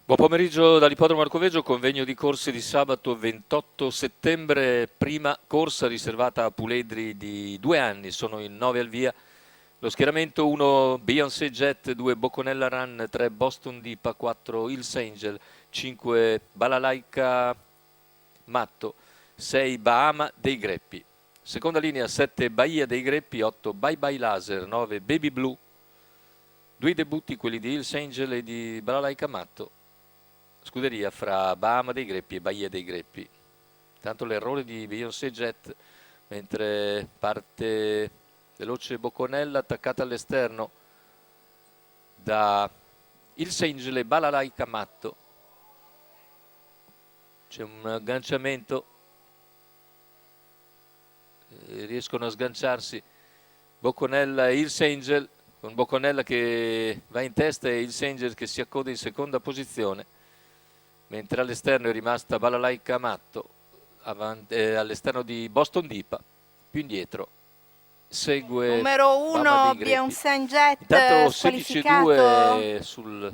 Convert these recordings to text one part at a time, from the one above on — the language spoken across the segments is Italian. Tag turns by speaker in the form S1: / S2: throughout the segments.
S1: Buon pomeriggio dall'Ippodromo Arcoveggio, convegno di corse di sabato 28 settembre, prima corsa riservata a puledri di 2 anni, sono in 9 al via. Lo schieramento: 1 Beyoncé Jet, 2 Bocconella Run, 3 Boston Dipa, 4 Hills Angel, 5 Balalaika Matto, 6 Bahama dei Greppi. Seconda linea: 7 Bahia dei Greppi, 8 Bye Bye Laser, 9 Baby Blue. Due debutti, quelli di Hills Angel e di Balalaika Matto. Scuderia fra Bahama dei Greppi e Bahia dei Greppi. Tanto l'errore di Beyoncé Jet, mentre parte veloce Bocconella attaccata all'esterno da Hills Angel e Balalaika Matto. C'è un agganciamento, riescono a sganciarsi Bocconella e Hills Angel, con Bocconella che va in testa e Hills Angel che si accoda in seconda posizione, mentre all'esterno è rimasta Balalaika Matto, all'esterno di Boston Dipa, più indietro segue
S2: Numero
S1: Bahama
S2: 1
S1: dei Greppi.
S2: Beyoncé Jet
S1: Intanto
S2: squalificato.
S1: 16-2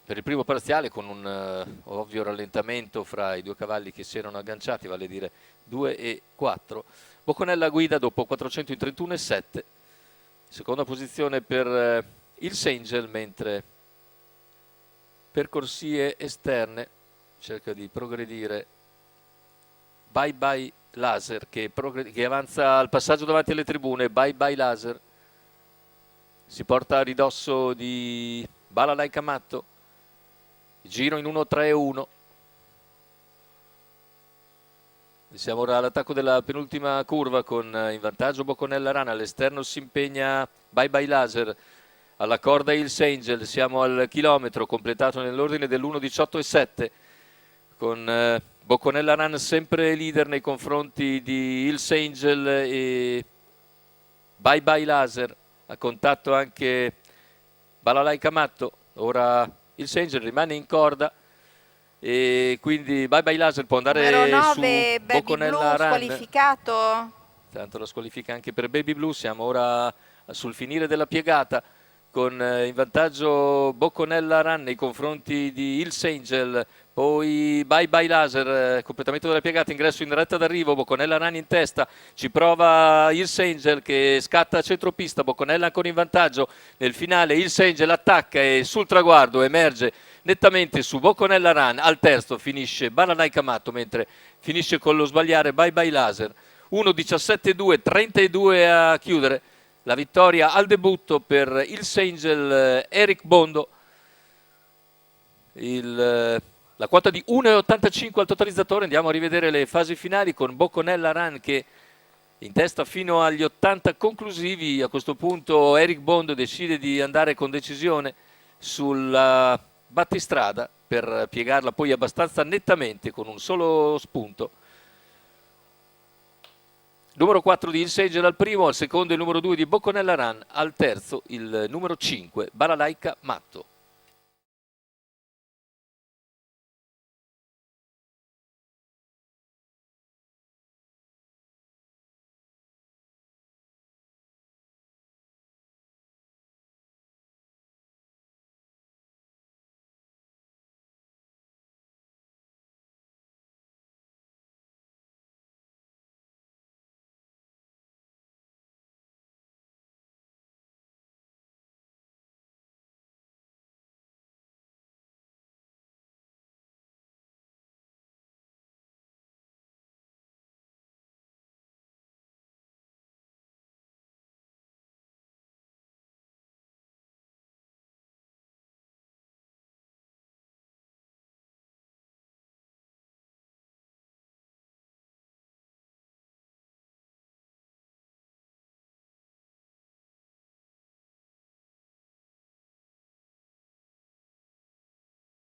S1: per il primo parziale, con un ovvio rallentamento fra i due cavalli che si erano agganciati, vale a dire 2 e 4. Bocconella guida dopo 400 in 31,7. Seconda posizione per Hills Angel, mentre per corsie esterne cerca di progredire Bye Bye Laser che avanza al passaggio davanti alle tribune. Bye Bye Laser si porta a ridosso di Balalaika Matto, giro in 1-3-1. Siamo ora all'attacco della penultima curva con in vantaggio Bocconella Rana, all'esterno si impegna Bye Bye Laser, alla corda Hills Angel, siamo al chilometro completato nell'ordine dell'1:18,7 con Bocconella Run sempre leader nei confronti di Hills Angel e Bye Bye Laser. A contatto anche Balalaika Matto, ora Hills Angel rimane in corda e quindi Bye Bye Laser può
S2: Numero
S1: andare su
S2: 9 Baby
S1: Bocconella
S2: Blue
S1: Run.
S2: squalificato.
S1: Tanto la squalifica anche per Baby Blue. Siamo ora sul finire della piegata con in vantaggio Bocconella Run nei confronti di Hills Angel, poi Bye Bye Laser, completamento della piegata, ingresso in retta d'arrivo, Bocconella Run in testa, ci prova Hills Angel che scatta a centropista, Bocconella ancora in vantaggio, nel finale Hills Angel attacca e sul traguardo emerge nettamente su Bocconella Run. Al terzo finisce Balalaika Matto, mentre finisce con lo sbagliare Bye Bye Laser. 1:17,2, 32 a chiudere la vittoria al debutto per Hills Angel Eric Bondo. La quota di 1,85 al totalizzatore. Andiamo a rivedere le fasi finali con Bocconella Run che in testa fino agli 80 conclusivi. A questo punto Eric Bondo decide di andare con decisione sulla battistrada per piegarla poi abbastanza nettamente con un solo spunto. Numero 4 di Hills Angel al primo, al secondo il numero 2 di Bocconella Run, al terzo il numero 5 Balalaika Matto.